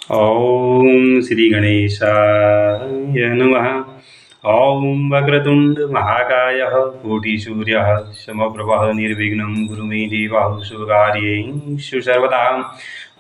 ॐ श्रीगणेशाय नमः। ॐ वक्रतुण्ड महाकायः कोटिसूर्यः समप्रभः निर्विघ्नं कुरु मे देव शुभकार्येषु सर्वदा।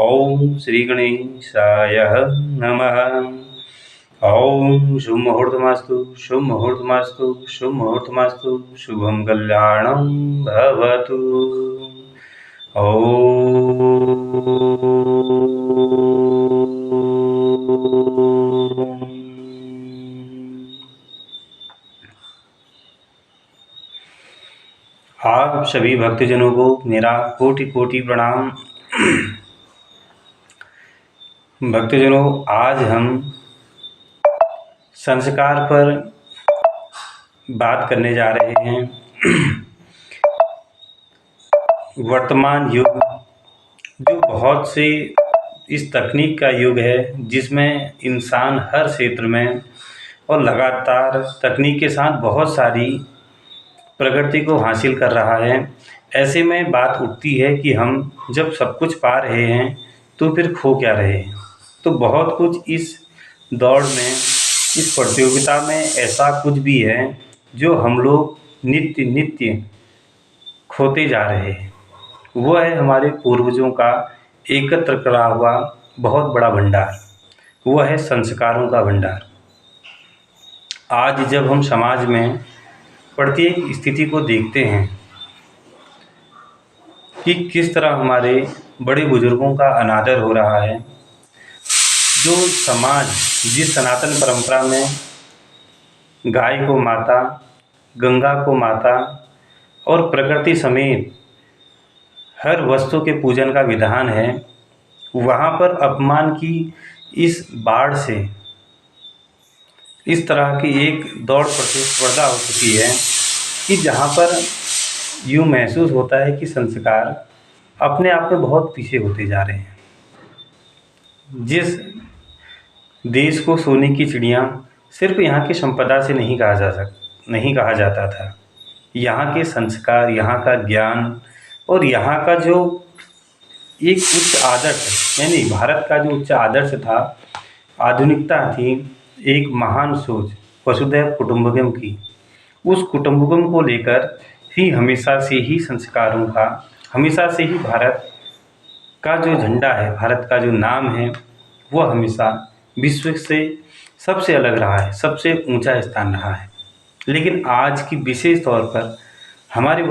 ॐ श्रीगणेशाय नमः। ॐ शुभमुहूर्तमस्तु शुभमुहूर्तमस्तु शुभमुहूर्तमस्तु शुभं कल्याणं भवतु। आप सभी भक्तजनों को मेरा कोटि कोटि प्रणाम। भक्तजनों, आज हम संस्कार पर बात करने जा रहे हैं। वर्तमान युग जो बहुत से इस तकनीक का युग है, जिसमें इंसान हर क्षेत्र में और लगातार तकनीक के साथ बहुत सारी प्रगति को हासिल कर रहा है। ऐसे में बात उठती है कि हम जब सब कुछ पा रहे हैं तो फिर खो क्या रहे हैं। तो बहुत कुछ इस दौड़ में, इस प्रतियोगिता में ऐसा कुछ भी है जो हम लोग नित्य नित्य खोते जा रहे हैं। वो है हमारे पूर्वजों का एकत्र करा हुआ बहुत बड़ा भंडार। वो है संस्कारों का भंडार। आज जब हम समाज में प्रत्येक स्थिति को देखते हैं कि किस तरह हमारे बड़े बुजुर्गों का अनादर हो रहा है, जो समाज जिस सनातन परंपरा में गाय को माता, गंगा को माता और प्रकृति समेत हर वस्तु के पूजन का विधान है, वहाँ पर अपमान की इस बाढ़ से इस तरह की एक दौड़ प्रतिस्पर्धा हो चुकी है कि जहाँ पर यूँ महसूस होता है कि संस्कार अपने आप में बहुत पीछे होते जा रहे हैं। जिस देश को सोने की चिड़िया सिर्फ यहाँ की संपदा से नहीं कहा जाता था, यहाँ के संस्कार, यहाँ का ज्ञान और यहाँ का जो एक उच्च आदर्श, यानी भारत का जो उच्च आदर्श था, आधुनिकता थी, एक महान सोच वसुधैव कुटुंबकम की, उस कुटुंबकम को लेकर ही हमेशा से ही संस्कारों का, हमेशा से ही भारत का जो झंडा है, भारत का जो नाम है, वह हमेशा विश्व से सबसे अलग रहा है, सबसे ऊंचा स्थान रहा है। लेकिन आज की विशेष तौर पर हमारे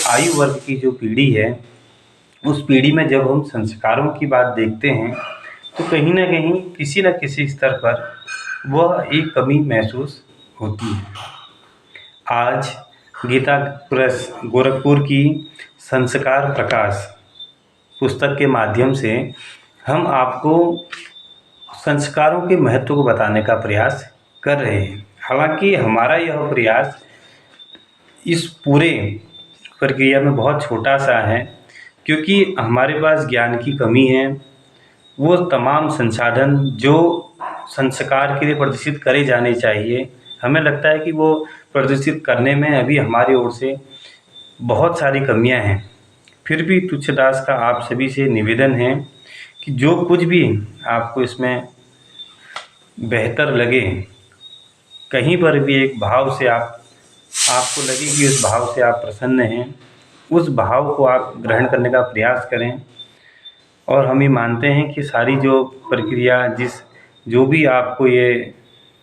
आयु वर्ग की जो पीढ़ी है, उस पीढ़ी में जब हम संस्कारों की बात देखते हैं तो कहीं ना कहीं किसी न किसी स्तर पर वह एक कमी महसूस होती है। आज गीता प्रेस गोरखपुर की संस्कार प्रकाश पुस्तक के माध्यम से हम आपको संस्कारों के महत्व को बताने का प्रयास कर रहे हैं। हालांकि हमारा यह प्रयास इस पूरे प्रक्रिया में बहुत छोटा सा है, क्योंकि हमारे पास ज्ञान की कमी है। वो तमाम संसाधन जो संस्कार के लिए प्रदर्शित करे जाने चाहिए, हमें लगता है कि वो प्रदर्शित करने में अभी हमारी ओर से बहुत सारी कमियां हैं। फिर भी तुच्छदास का आप सभी से निवेदन है कि जो कुछ भी आपको इसमें बेहतर लगे, कहीं पर भी एक भाव से आपको लगे कि उस भाव से आप प्रसन्न हैं, उस भाव को आप ग्रहण करने का प्रयास करें। और हम ये मानते हैं कि सारी जो प्रक्रिया, जो भी आपको ये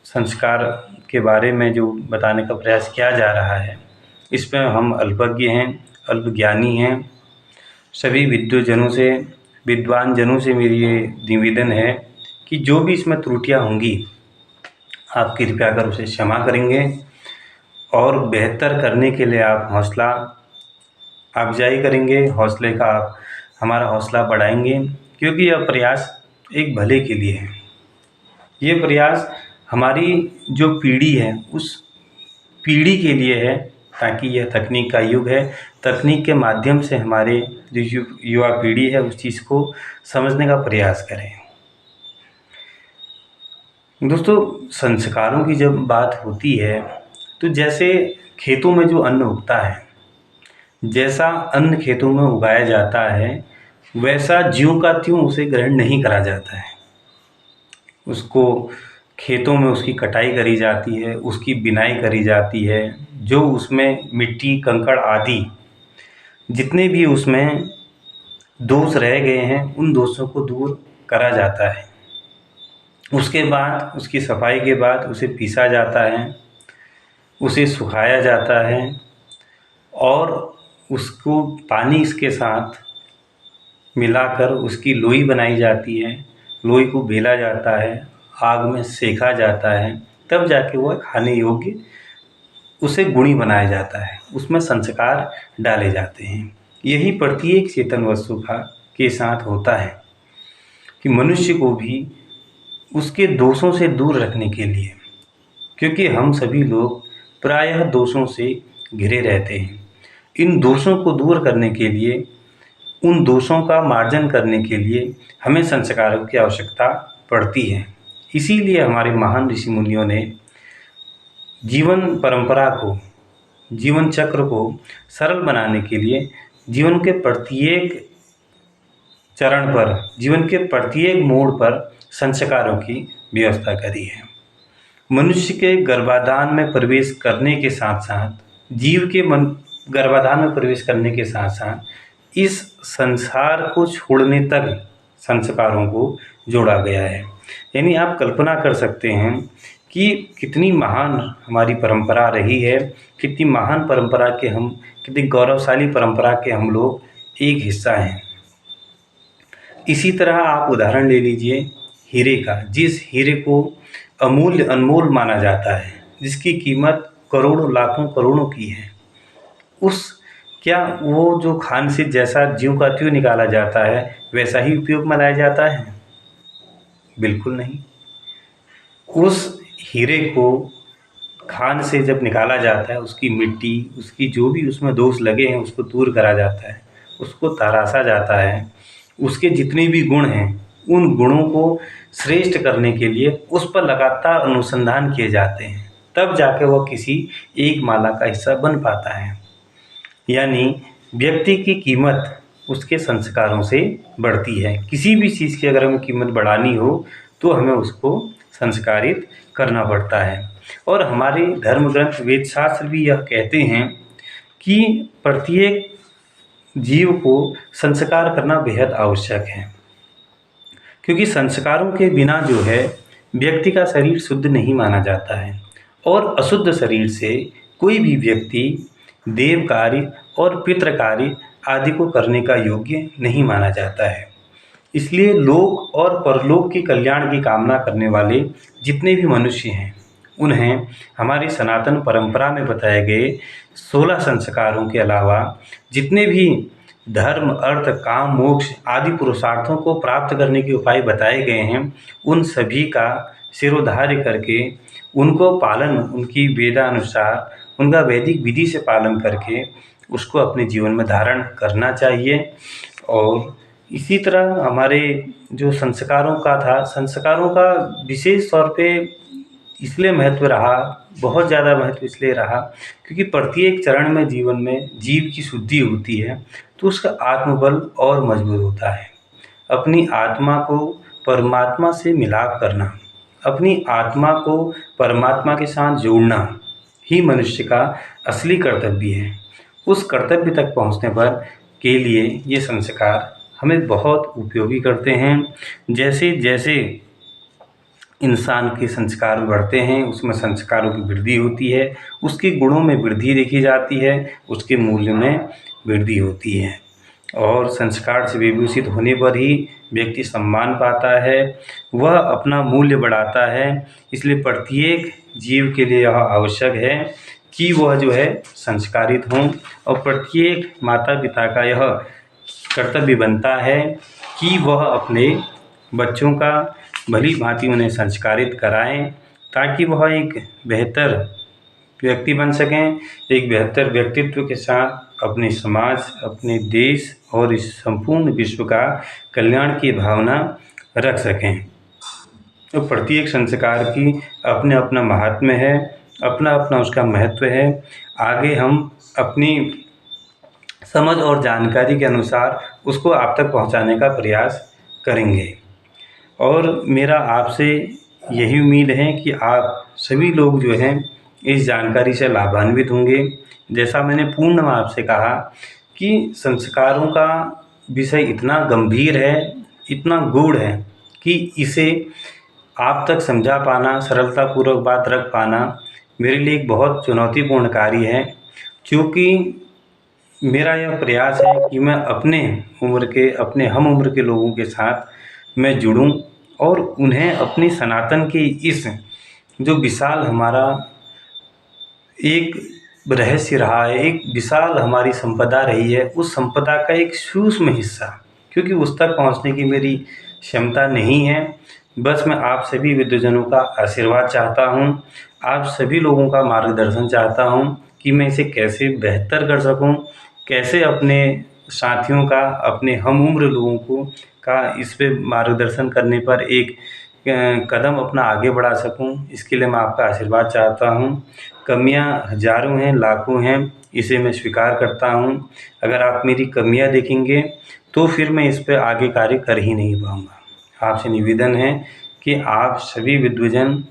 संस्कार के बारे में जो बताने का प्रयास किया जा रहा है, इसमें हम अल्पज्ञ हैं, अल्पज्ञानी हैं। सभी विद्वान जनों से मेरी ये निवेदन है कि जो भी इसमें त्रुटियां होंगी, आप कृपया कर उसे क्षमा करेंगे और बेहतर करने के लिए आप हौसला अफजाई करेंगे, हमारा हौसला बढ़ाएंगे, क्योंकि यह प्रयास एक भले के लिए है। ये प्रयास हमारी जो पीढ़ी है, उस पीढ़ी के लिए है, ताकि यह तकनीक का युग है, तकनीक के माध्यम से हमारे जो युवा पीढ़ी है उस चीज़ को समझने का प्रयास करें। दोस्तों, संस्कारों की जब बात होती है तो जैसे खेतों में जो अन्न उगता है, जैसा अन्न खेतों में उगाया जाता है, वैसा ज्यों का त्यों उसे ग्रहण नहीं करा जाता है। उसको खेतों में उसकी कटाई करी जाती है, उसकी बिनाई करी जाती है, जो उसमें मिट्टी कंकड़ आदि जितने भी उसमें दोष रह गए हैं उन दोषों को दूर करा जाता है। उसके बाद उसकी सफाई के बाद उसे पीसा जाता है, उसे सुखाया जाता है और उसको पानी इसके साथ मिलाकर उसकी लोई बनाई जाती है। लोई को बेला जाता है, आग में सेका जाता है, तब जाके वह खाने योग्य उसे गुणी बनाया जाता है, उसमें संस्कार डाले जाते हैं। यही प्रत्येक चेतन वस्तु का के साथ होता है कि मनुष्य को भी उसके दोषों से दूर रखने के लिए, क्योंकि हम सभी लोग प्रायः दोषों से घिरे रहते हैं। इन दोषों को दूर करने के लिए, उन दोषों का मार्जन करने के लिए हमें संस्कारों की आवश्यकता पड़ती है। इसीलिए हमारे महान ऋषि मुनियों ने जीवन परंपरा को, जीवन चक्र को सरल बनाने के लिए जीवन के प्रत्येक चरण पर, जीवन के प्रत्येक मोड़ पर संस्कारों की व्यवस्था करी है। मनुष्य के गर्भाधान में प्रवेश करने के साथ साथ, जीव के मन गर्भाधान में प्रवेश करने के साथ साथ इस संसार को छोड़ने तक संस्कारों को जोड़ा गया है। यानी आप कल्पना कर सकते हैं कि कितनी महान हमारी परंपरा रही है, कितनी महान परंपरा के हम, कितनी गौरवशाली परंपरा के हम लोग एक हिस्सा हैं। इसी तरह आप उदाहरण ले लीजिए हीरे का। जिस हीरे को अमूल्य अनमोल माना जाता है, जिसकी कीमत करोड़ों लाखों करोड़ों की है, उस क्या वो जो खान से जैसा ज्यों का त्यों निकाला जाता है वैसा ही उपयोग में लाया जाता है? बिल्कुल नहीं। उस हीरे को खान से जब निकाला जाता है, उसकी मिट्टी, उसकी जो भी उसमें दोष लगे हैं उसको दूर करा जाता है, उसको तराशा जाता है, उसके जितने भी गुण हैं उन गुणों को श्रेष्ठ करने के लिए उस पर लगातार अनुसंधान किए जाते हैं, तब जाके वह किसी एक माला का हिस्सा बन पाता है। यानी व्यक्ति की कीमत उसके संस्कारों से बढ़ती है। किसी भी चीज़ की अगर हमें कीमत बढ़ानी हो तो हमें उसको संस्कारित करना पड़ता है। और हमारे धर्म ग्रंथ वेद शास्त्र भी यह कहते हैं कि प्रत्येक जीव को संस्कार करना बेहद आवश्यक है, क्योंकि संस्कारों के बिना जो है व्यक्ति का शरीर शुद्ध नहीं माना जाता है और अशुद्ध शरीर से कोई भी व्यक्ति देव कार्य और पितृ कार्य आदि को करने का योग्य नहीं माना जाता है। इसलिए लोक और परलोक के कल्याण की कामना करने वाले जितने भी मनुष्य हैं उन्हें हमारी सनातन परंपरा में बताए गए 16 संस्कारों के अलावा जितने भी धर्म, अर्थ, काम, मोक्ष आदि पुरुषार्थों को प्राप्त करने के उपाय बताए गए हैं, उन सभी का सिरोधार्य करके उनको पालन, उनकी वेदानुसार, उनका वैदिक विधि से पालन करके उसको अपने जीवन में धारण करना चाहिए। और इसी तरह हमारे जो संस्कारों का था, संस्कारों का विशेष तौर पे इसलिए महत्व रहा, बहुत ज़्यादा महत्व इसलिए रहा क्योंकि प्रत्येक चरण में जीवन में जीव की शुद्धि होती है तो उसका आत्मबल और मजबूत होता है। अपनी आत्मा को परमात्मा से मिलाप करना, अपनी आत्मा को परमात्मा के साथ जोड़ना ही मनुष्य का असली कर्तव्य है। उस कर्तव्य तक पहुंचने पर के लिए ये संस्कार हमें बहुत उपयोगी करते हैं। जैसे जैसे इंसान के संस्कार बढ़ते हैं उसमें संस्कारों की वृद्धि होती है, उसके गुणों में वृद्धि देखी जाती है, उसके मूल्य में वृद्धि होती है और संस्कार से विभूषित होने पर ही व्यक्ति सम्मान पाता है, वह अपना मूल्य बढ़ाता है। इसलिए प्रत्येक जीव के लिए यह आवश्यक है कि वह जो है संस्कारित हों और प्रत्येक माता पिता का यह कर्तव्य बनता है कि वह अपने बच्चों का भली भांति उन्हें संस्कारित कराएं ताकि वह एक बेहतर व्यक्ति बन सकें, एक बेहतर व्यक्तित्व के साथ अपने समाज, अपने देश और इस संपूर्ण विश्व का कल्याण की भावना रख सकें। तो प्रत्येक संस्कार की अपने अपना महात्म्य है, अपना अपना उसका महत्व है। आगे हम अपनी समझ और जानकारी के अनुसार उसको आप तक पहुंचाने का प्रयास करेंगे। और मेरा आपसे यही उम्मीद है कि आप सभी लोग जो हैं इस जानकारी से लाभान्वित होंगे। जैसा मैंने पूर्ण में आपसे कहा कि संस्कारों का विषय इतना गंभीर है, इतना गूढ़ है कि इसे आप तक समझा पाना, सरलतापूर्वक बात रख पाना मेरे लिए एक बहुत चुनौतीपूर्ण कार्य है। क्योंकि मेरा यह प्रयास है कि मैं अपने हम उम्र के लोगों के साथ मैं जुड़ूं और उन्हें अपनी सनातन की इस जो विशाल हमारा एक रहस्य रहा है, एक विशाल हमारी संपदा रही है, उस संपदा का एक सूक्ष्म हिस्सा, क्योंकि उस तक पहुंचने की मेरी क्षमता नहीं है। बस मैं आप सभी विद्वजनों का आशीर्वाद चाहता हूं, आप सभी लोगों का मार्गदर्शन चाहता हूं कि मैं इसे कैसे बेहतर कर सकूं, कैसे अपने साथियों का, अपने हम उम्र लोगों को का इस पे मार्गदर्शन करने पर एक कदम अपना आगे बढ़ा सकूं। इसके लिए मैं आपका आशीर्वाद चाहता हूं। कमियां हज़ारों हैं, लाखों हैं, इसे मैं स्वीकार करता हूं। अगर आप मेरी कमियां देखेंगे तो फिर मैं इस पे आगे कार्य कर ही नहीं पाऊँगा। आपसे निवेदन है कि आप सभी विद्वजन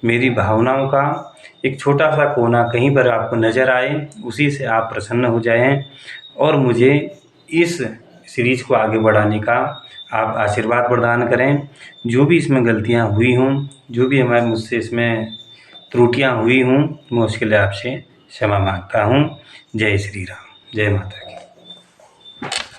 मेरी भावनाओं का एक छोटा-सा कोना कहीं पर आपको नज़र आए, उसी से आप प्रसन्न हो जाएँ और मुझे इस सीरीज़ को आगे बढ़ाने का आप आशीर्वाद प्रदान करें। जो भी इसमें गलतियाँ हुई हों, जो भी मुझसे इसमें त्रुटियाँ हुई हों, मैं उसके लिए आपसे क्षमा माँगता हूँ। जय श्री राम, जय माता की।